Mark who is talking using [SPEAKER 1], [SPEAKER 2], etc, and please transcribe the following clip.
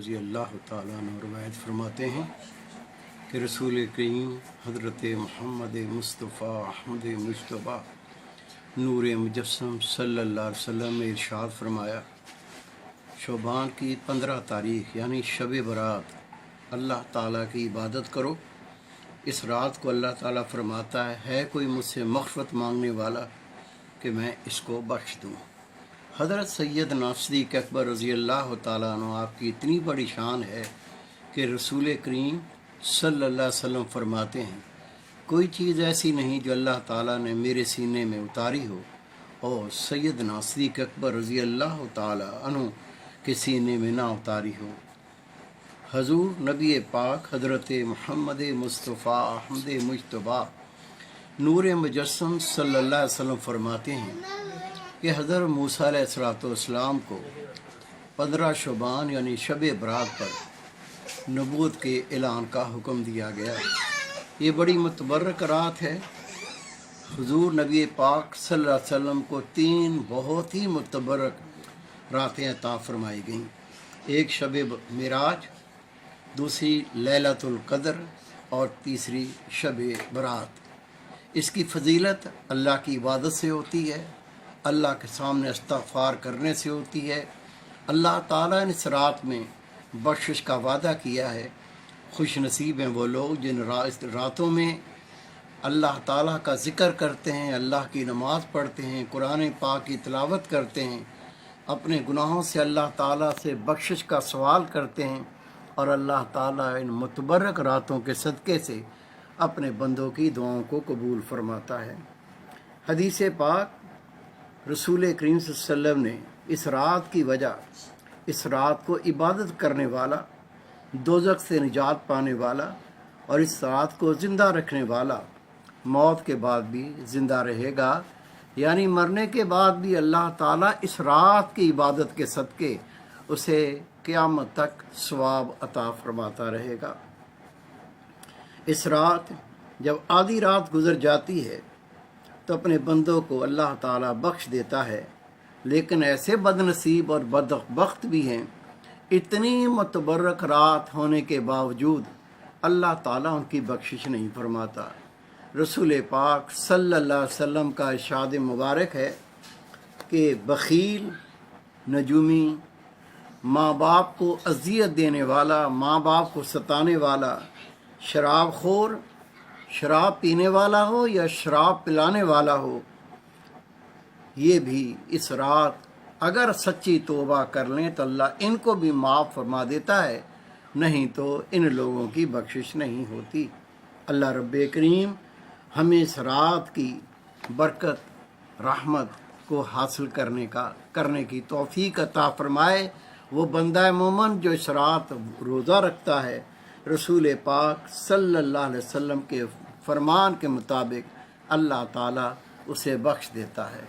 [SPEAKER 1] रज़ी अल्लाह ताला अन्हु रवायत फरमाते हैं कि रसूल करीम हज़रत मोहम्मद मुस्तफ़ा अहमद मुज्तबा नूर मुजस्सम सल्लल्लाहु अलैहि वसल्लम ने इरशाद फरमाया, शोबान की 15 तारीख़ यानी शब बरात अल्लाह ताला की इबादत करो। इस रात को अल्लाह ताला फरमाता है कोई मुझसे मग़फ़िरत मांगने वाला कि मैं इसको बख्श दूँ। हज़रत सैयदना सिद्दीक़ अकबर रज़ी अल्लाह ताला अन्हु आपकी इतनी बड़ी शान है कि रसूल करीम सल्लल्लाहु अलैहि वसल्लम फरमाते हैं, कोई चीज़ ऐसी नहीं जो अल्लाह ताला ने मेरे सीने में उतारी हो और सैयदना सिद्दीक़ अकबर रज़ी अल्लाह ताला अन्हु के सीने में ना उतारी हो। हजूर नबी पाक हज़रत मोहम्मद मुस्तफ़ा अहमद मुज्तबा नूर मुजस्सम सल्लल्लाहु अलैहि वसल्लम फरमाते हैं कि हज़रत मूसा अलैहिस्सलाम को 15 शोबान यानी शब बरात पर नबूवत के ऐलान का हुक्म दिया गया। ये बड़ी मुतबर्रक रात है। हुजूर नबी पाक सल्लल्लाहु अलैहि वसल्लम को 3 बहुत ही मुतबर्रक रातें अता फरमाई गईं। एक शब मिराज, दूसरी लैलतुल क़द्र और तीसरी शब बरात। इसकी फजीलत अल्लाह की इबादत से होती है, अल्लाह के सामने इस्तग़फ़ार करने से होती है। अल्लाह ताला ने इस रात में बख्शिश का वादा किया है। खुश नसीब हैं वो लोग जिन रातों में अल्लाह ताला का ज़िक्र करते हैं, अल्लाह की नमाज़ पढ़ते हैं, कुरान पाक की तिलावत करते हैं, अपने गुनाहों से अल्लाह ताला से बख्शिश का सवाल करते हैं और अल्लाह ताला इन मुतबर्रक रातों के सदक़े से अपने बंदों की दुआओं को कबूल फरमाता है। हदीस पाक रसूल करीम सल्लल्लाहु अलैहि वसल्लम ने इस रात की वजह, इस रात को इबादत करने वाला, दोज़ख से निजात पाने वाला और इस रात को ज़िंदा रखने वाला मौत के बाद भी ज़िंदा रहेगा, यानी मरने के बाद भी अल्लाह ताला इस रात की इबादत के सदक़े उसे क़यामत तक सवाब अता फरमाता रहेगा। इस रात जब आधी रात गुज़र जाती है तो अपने बंदों को अल्लाह ताला बख्श देता है, लेकिन ऐसे बदनसीब और बदबख्त भी हैं, इतनी मुतबर्रक रात होने के बावजूद अल्लाह ताला उनकी बख्शिश नहीं फरमाता। रसूल पाक सल्लल्लाहु अलैहि वसल्लम का इरशाद मुबारक है कि बख़ील, नजूमी, माँ बाप को अज़ियत देने वाला, माँ बाप को सताने वाला, शराब खोर, शराब पीने वाला हो या शराब पिलाने वाला हो, ये भी इस रात अगर सच्ची तौबा कर लें तो अल्लाह इनको भी माफ़ फरमा देता है, नहीं तो इन लोगों की बख्शिश नहीं होती। अल्लाह रब्बे करीम हमें इस रात की बरकत, रहमत को हासिल करने की तौफीक अता फरमाए। वो बंदा मोमन जो इस रात रोज़ा रखता है, रसूल पाक सल्लल्लाहु अलैहि वसल्लम के फरमान के मुताबिक अल्लाह ताला उसे बख्श देता है।